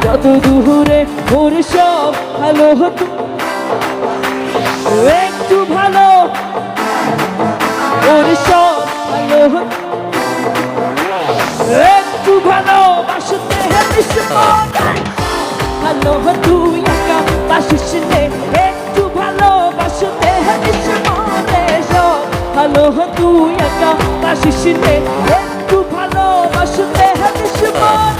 যত দূরে ওর সব ভালো হতো একটু ভালো ওর সব ভালো হতো একটু ভালোবাসতে ভালো হতো একা বাসিস নে একটু ভালোবাসতে মনে সব ভালো হতো একা বাসিস নে একটু ভালোবাসতে মনে